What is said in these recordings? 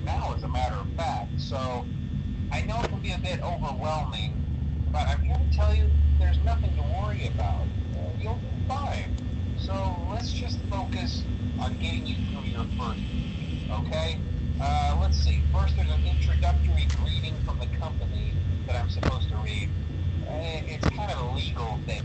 now, as a matter of fact. So I know it can be a bit overwhelming, but I'm here to tell you there's nothing to worry about. You'll do fine. So let's just focus on getting you through your first week, okay? Let's see. First, there's an introductory greeting from the company that I'm supposed to read. It's kind of a legal thing.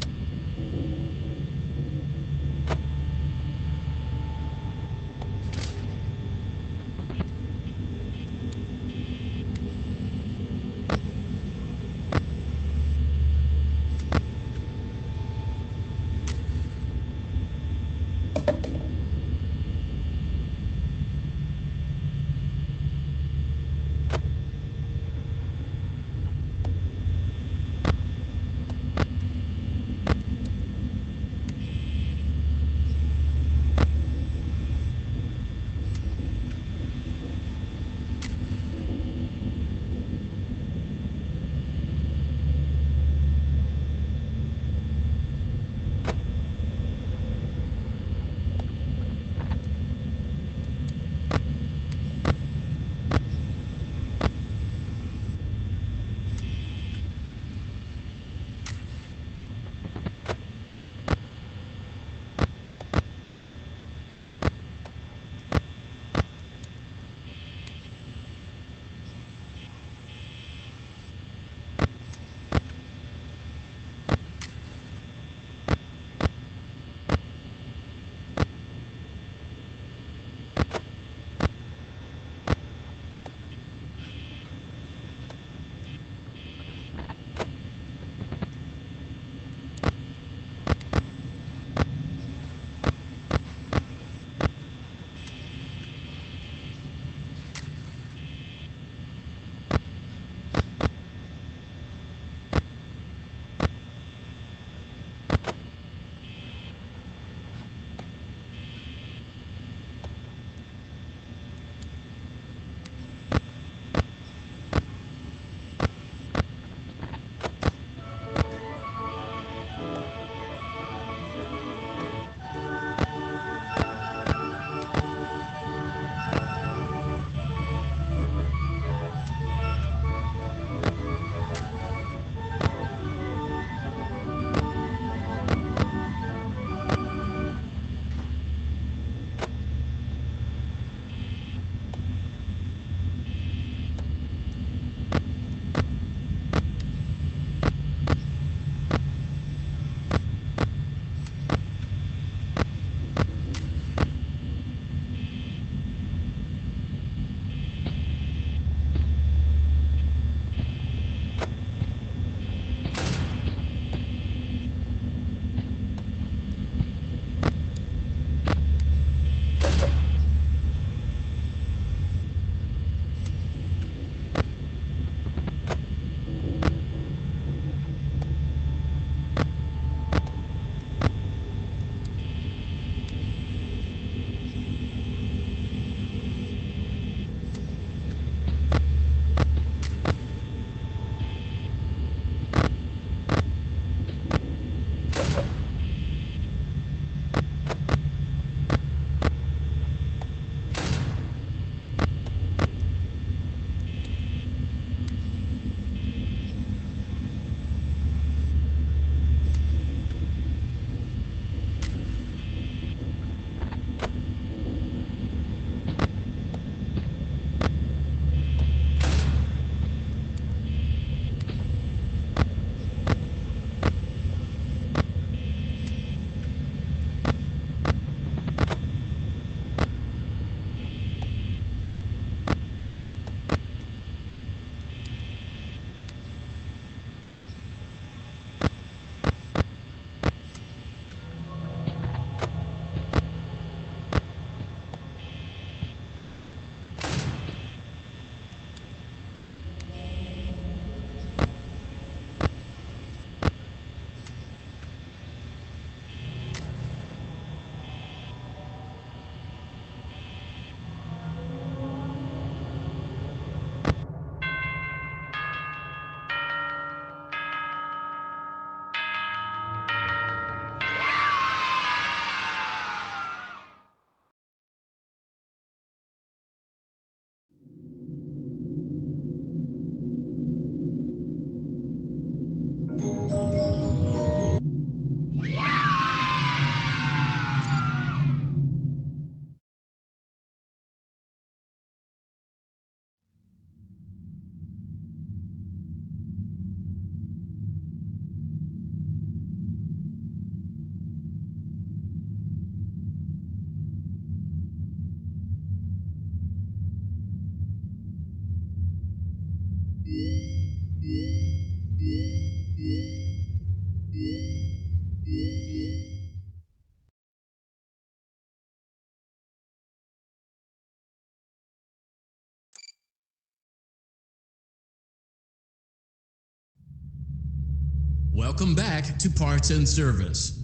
Welcome back to Parts and Service.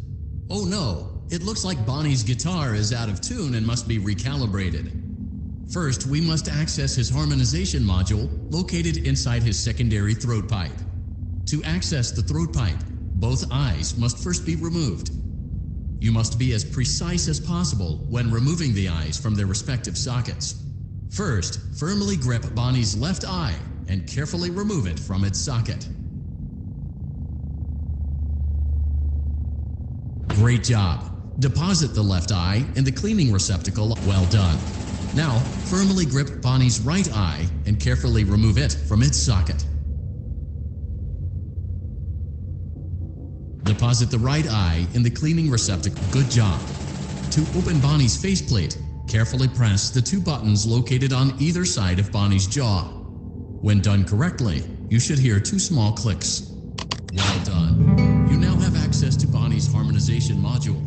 Oh no, it looks like Bonnie's guitar is out of tune and must be recalibrated. First, we must access his harmonization module located inside his secondary throat pipe. To access the throat pipe, both eyes must first be removed. You must be as precise as possible when removing the eyes from their respective sockets. First, firmly grip Bonnie's left eye and carefully remove it from its socket. Great job! Deposit the left eye in the cleaning receptacle. Well done! Now, firmly grip Bonnie's right eye and carefully remove it from its socket. Deposit the right eye in the cleaning receptacle. Good job! To open Bonnie's faceplate, carefully press the two buttons located on either side of Bonnie's jaw. When done correctly, you should hear two small clicks. Well done! You now have access to Bonnie's harmonization module.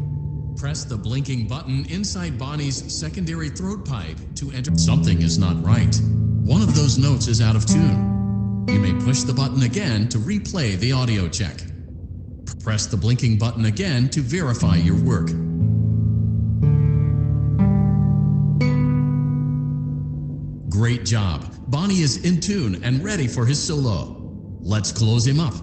Press the blinking button inside Bonnie's secondary throat pipe to enter. Something is not right. One of those notes is out of tune. You may push the button again to replay the audio check. Press the blinking button again to verify your work. Great job! Bonnie is in tune and ready for his solo. Let's close him up.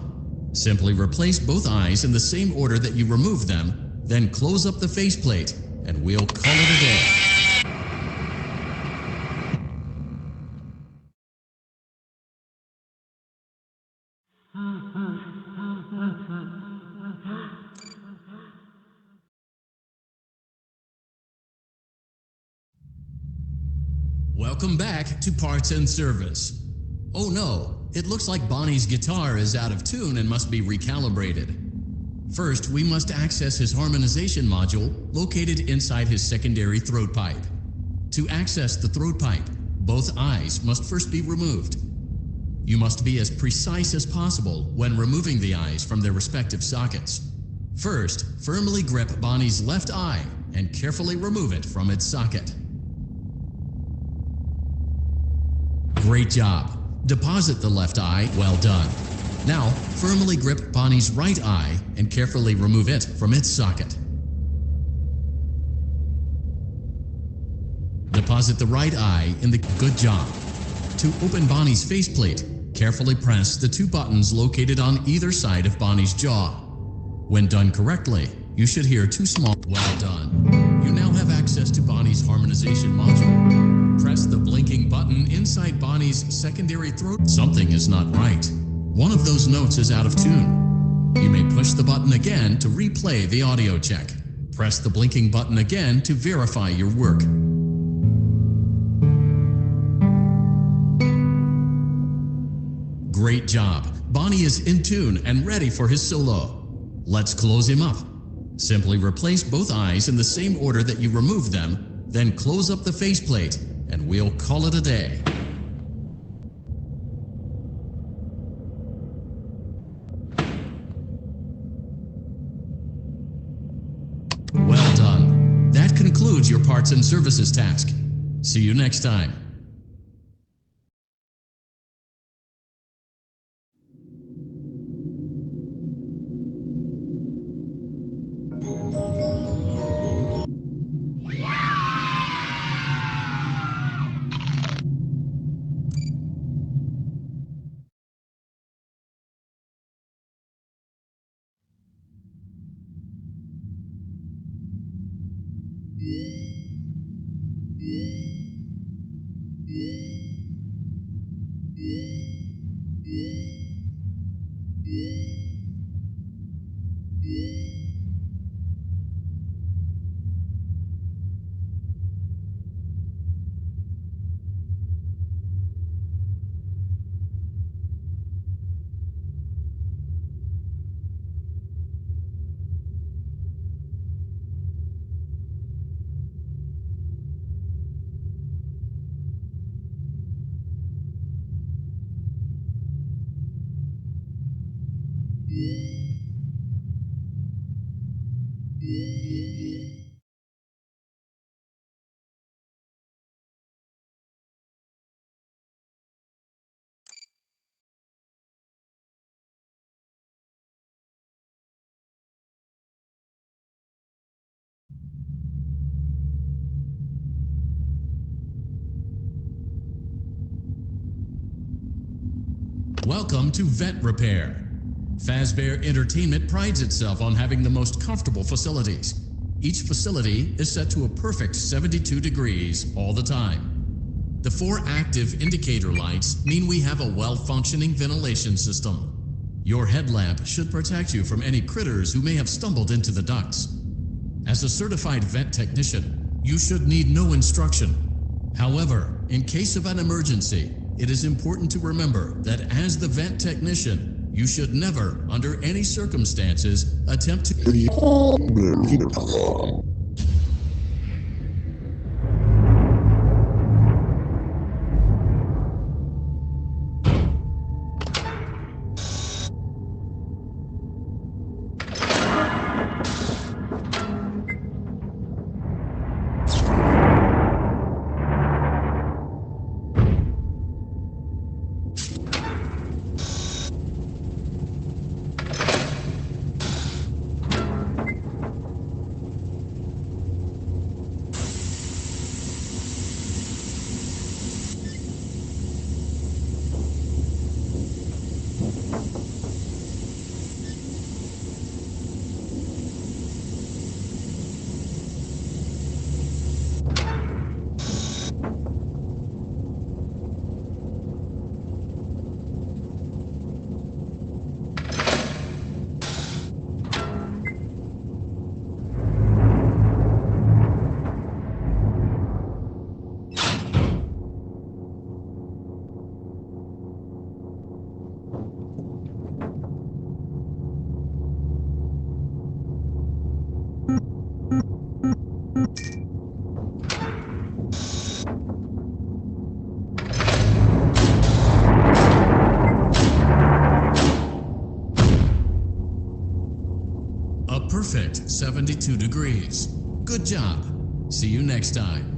Simply replace both eyes in the same order that you removed them, then close up the faceplate, and we'll call it a day. Welcome back to Parts and Service. Oh no, it looks like Bonnie's guitar is out of tune and must be recalibrated. First, we must access his harmonization module located inside his secondary throat pipe. To access the throat pipe, both eyes must first be removed. You must be as precise as possible when removing the eyes from their respective sockets. First, firmly grip Bonnie's left eye and carefully remove it from its socket. Great job! Deposit the left eye. Well done! Now, firmly grip Bonnie's right eye and carefully remove it from its socket. Deposit the right eye in the... Good job! To open Bonnie's faceplate, carefully press the two buttons located on either side of Bonnie's jaw. When done correctly, you should hear two small... Well done! You now have access to Bonnie's harmonization module. Press the blinking button inside Bonnie's secondary throat. Something is not right. One of those notes is out of tune. You may push the button again to replay the audio check. Press the blinking button again to verify your work. Great job! Bonnie is in tune and ready for his solo. Let's close him up. Simply replace both eyes in the same order that you removed them, then close up the faceplate, and we'll call it a day. Well done. That concludes your parts and services task. See you next time. Welcome to Vet Repair. Fazbear Entertainment prides itself on having the most comfortable facilities. Each facility is set to a perfect 72 degrees all the time. The 4 active indicator lights mean we have a well-functioning ventilation system. Your headlamp should protect you from any critters who may have stumbled into the ducts. As a certified vet technician, you should need no instruction. However, in case of an emergency, it is important to remember that as the vet technician, you should never, under any circumstances, attempt to a perfect 72 degrees. Good job. See you next time.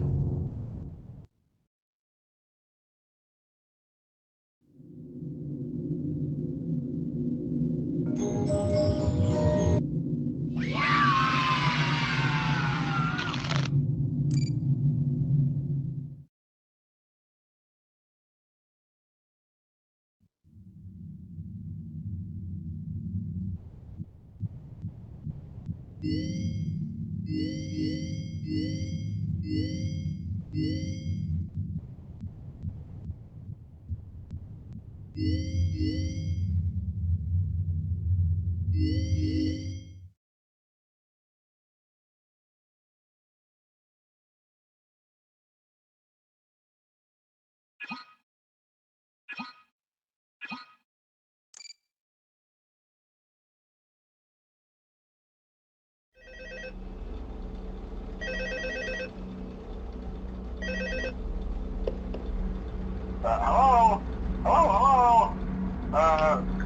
Hello? Hello?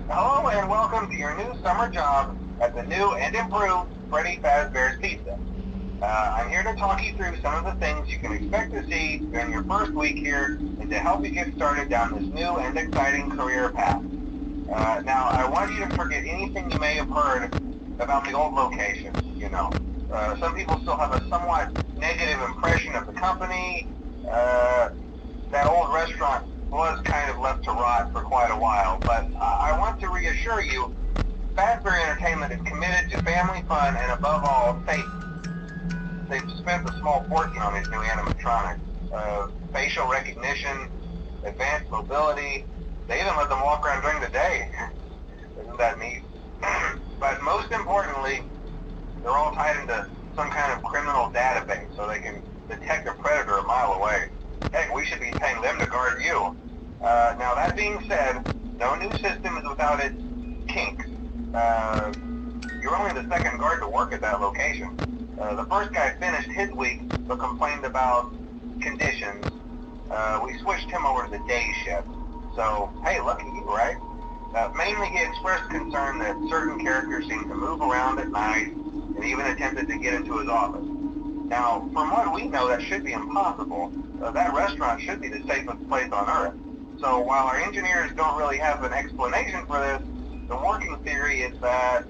Hello and welcome to your new summer job at the new and improved Freddy Fazbear's Pizza. I'm here to talk you through some of the things you can expect to see during your first week here and to help you get started down this new and exciting career path. Now, I want you to forget anything you may have heard about the old location, you know. Some people still have a somewhat negative impression of the company. That old restaurant was kind of left to rot for quite a while, but I want to reassure you, Fazbear Entertainment is committed to family fun and above all, safety. They've spent a small fortune on these new animatronics. Facial recognition, advanced mobility, they even let them walk around during the day. Isn't that neat? But most importantly, they're all tied into some kind of criminal database so they can detect a predator a mile away. Heck, we should be paying them to guard you. Now that being said, no new system is without its kinks. You're only the second guard to work at that location. The first guy finished his week but complained about conditions. We switched him over to the day shift. So, hey, lucky you, right? Mainly he expressed concern that certain characters seemed to move around at night and even attempted to get into his office. Now, from what we know, that should be impossible. That restaurant should be the safest place on Earth. So while our engineers don't really have an explanation for this, the working theory is that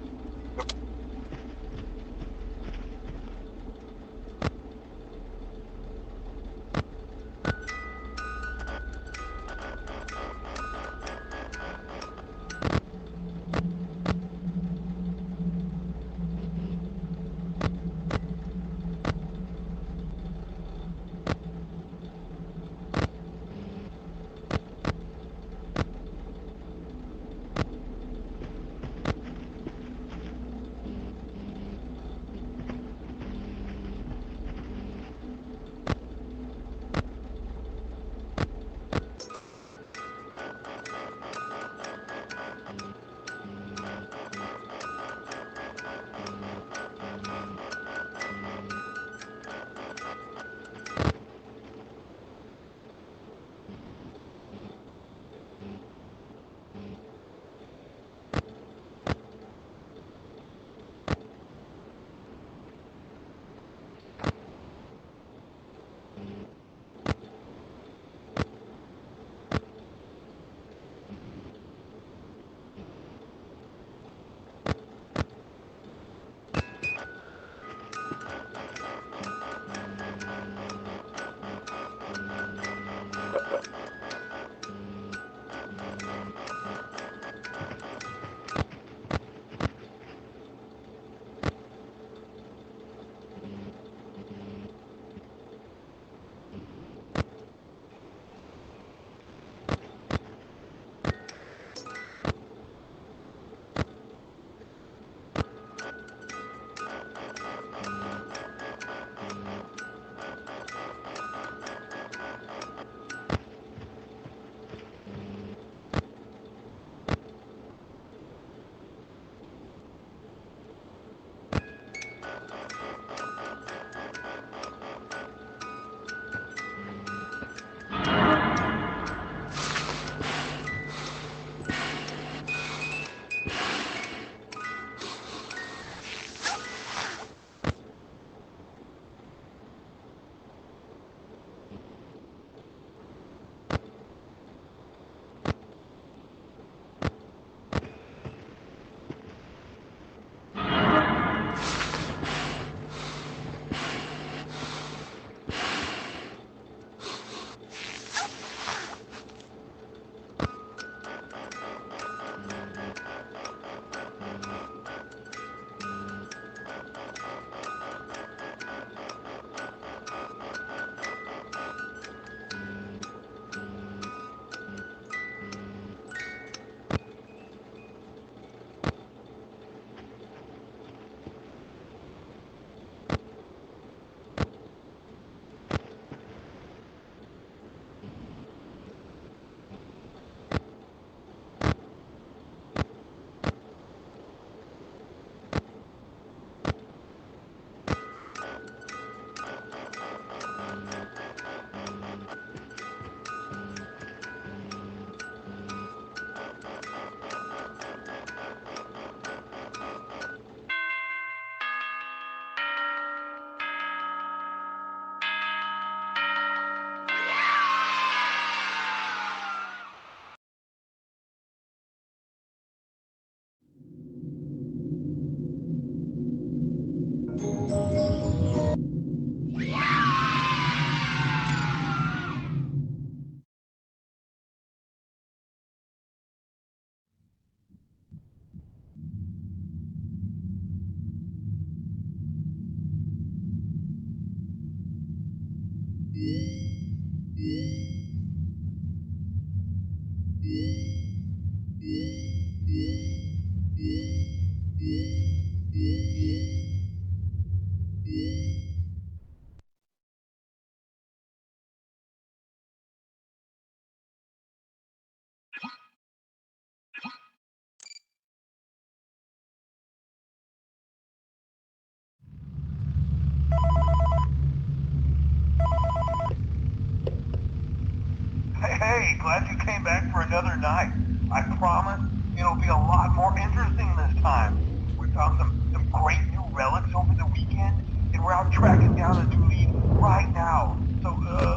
Hey, glad you came back for another night. I promise it'll be a lot more interesting this time. We found some great new relics over the weekend, and we're out tracking down a new lead right now. So,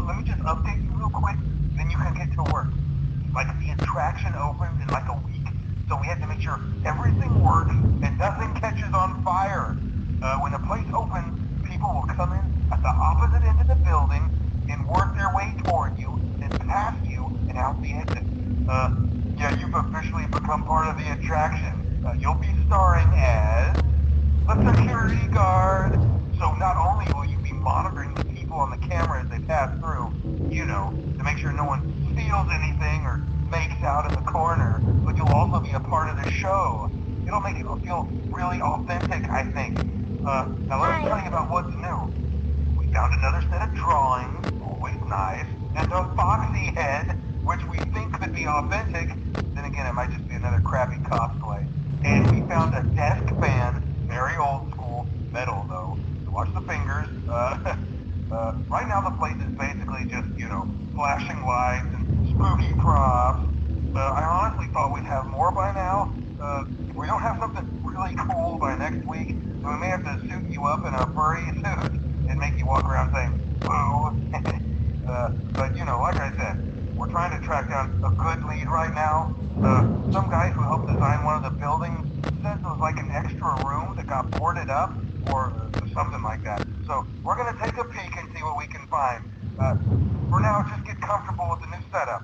let me just update you real quick, then you can get to work. Like, the attraction opens in like a week, so we have to make sure everything works and nothing catches on fire. When the place opens, people will come in at the opposite end of the building and work their way toward you, then past you, and out the exit. Yeah, you've officially become part of the attraction. You'll be starring as the security guard. So not only will you be monitoring the people on the camera as they pass through, you know, to make sure no one steals anything or makes out in the corner, but you'll also be a part of the show. It'll make it feel really authentic, I think. Now let me tell you about what's new. We found another set of drawings, always nice, and a foxy head, which we think could be authentic. Then again, it might just be another crappy cosplay. And we found a desk fan, very old school, metal though. So watch the fingers. Right now the place is basically just, you know, flashing lights and spooky props. I honestly thought we'd have more by now. If we don't have something really cool by next week, then we may have to suit you up in a furry suit and make you walk around saying, woo. But, you know, like I said, we're trying to track down a good lead right now. Some guy who helped design one of the buildings says it was like an extra room that got boarded up, or something like that. So we're going to take a peek and see what we can find. For now, just get comfortable with the new setup.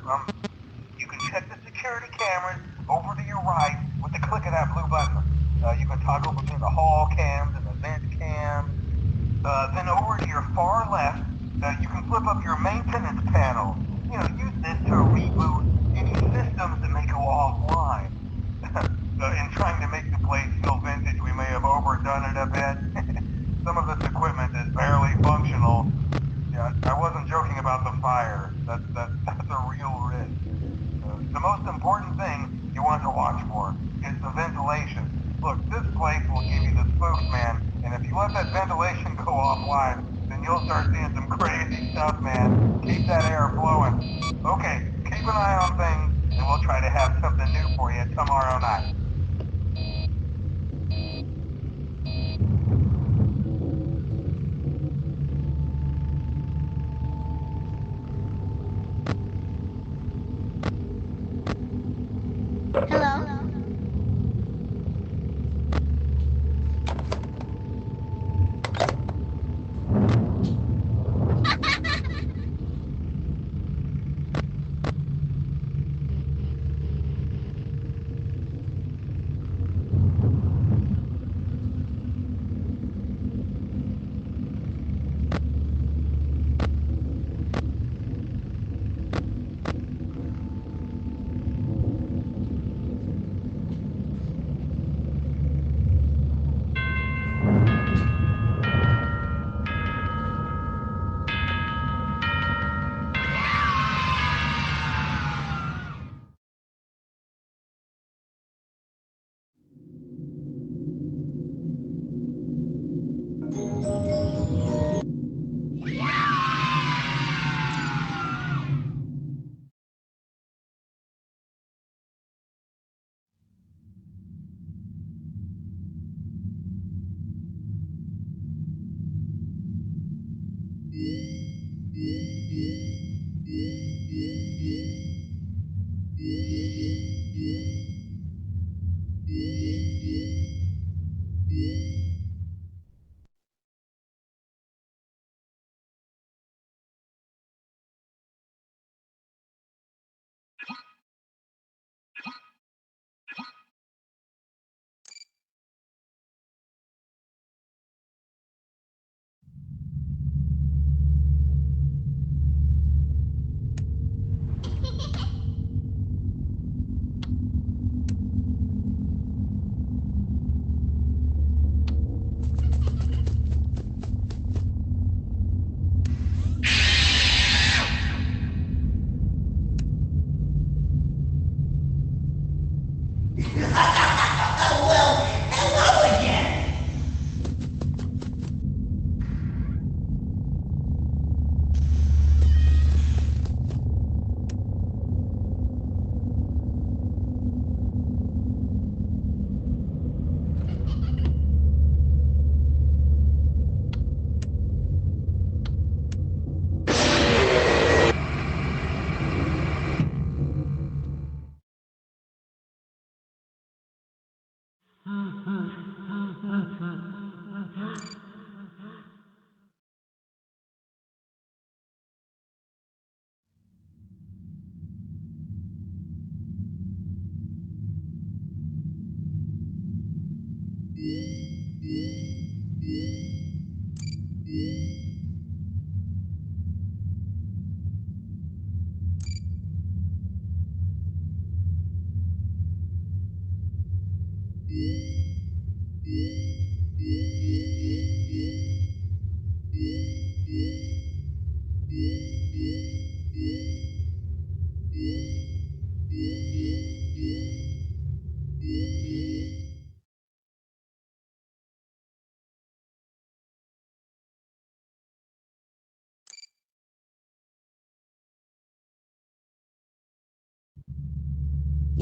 You can check the security cameras over to your right with the click of that blue button. You can toggle between the hall cams and the vent cams. Then over to your far left, you can flip up your maintenance panel. You know, use this to reboot any systems that may go offline. In trying to make the place feel vintage, we may have overdone it a bit. Some of this equipment is barely functional. Yeah, I wasn't joking about the fire. That's a real risk. The most important thing you want to watch for is the ventilation. Look, this place will give you the spooks, man, and if you let that ventilation go offline, then you'll start seeing some crazy stuff, man. Keep that air flowing. Okay, keep an eye on things, and we'll try to have something new for you tomorrow night. Hello?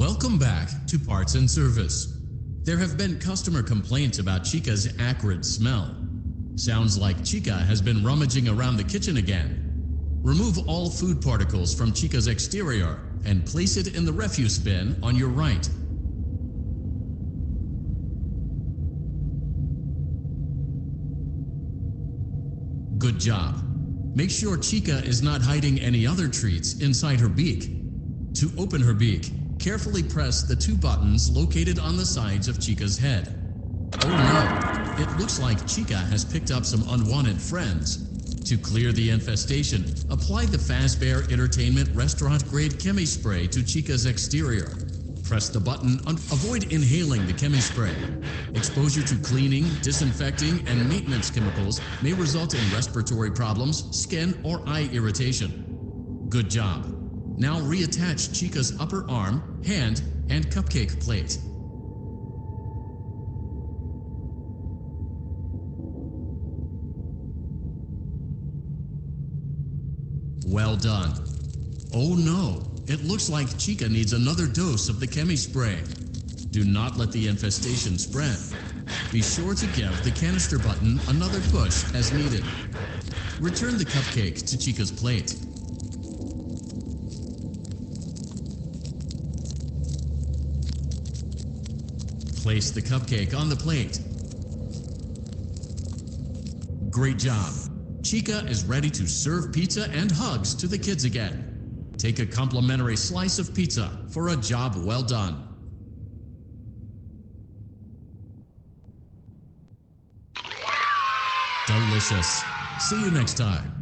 Welcome back to Parts and Service. There have been customer complaints about Chica's acrid smell. Sounds like Chica has been rummaging around the kitchen again. Remove all food particles from Chica's exterior and place it in the refuse bin on your right. Good job. Make sure Chica is not hiding any other treats inside her beak. To open her beak, carefully press the two buttons located on the sides of Chica's head. Oh no, it looks like Chica has picked up some unwanted friends. To clear the infestation, apply the Fazbear Entertainment Restaurant Grade Chemi Spray to Chica's exterior. Press the button and avoid inhaling the chemi spray. Exposure to cleaning, disinfecting, and maintenance chemicals may result in respiratory problems, skin, or eye irritation. Good job. Now reattach Chica's upper arm, hand, and cupcake plate. Well done. Oh no, it looks like Chica needs another dose of the chemi spray. Do not let the infestation spread. Be sure to give the canister button another push as needed. Return the cupcake to Chica's plate. Place the cupcake on the plate. Great job. Chica is ready to serve pizza and hugs to the kids again. Take a complimentary slice of pizza for a job well done. Delicious. See you next time.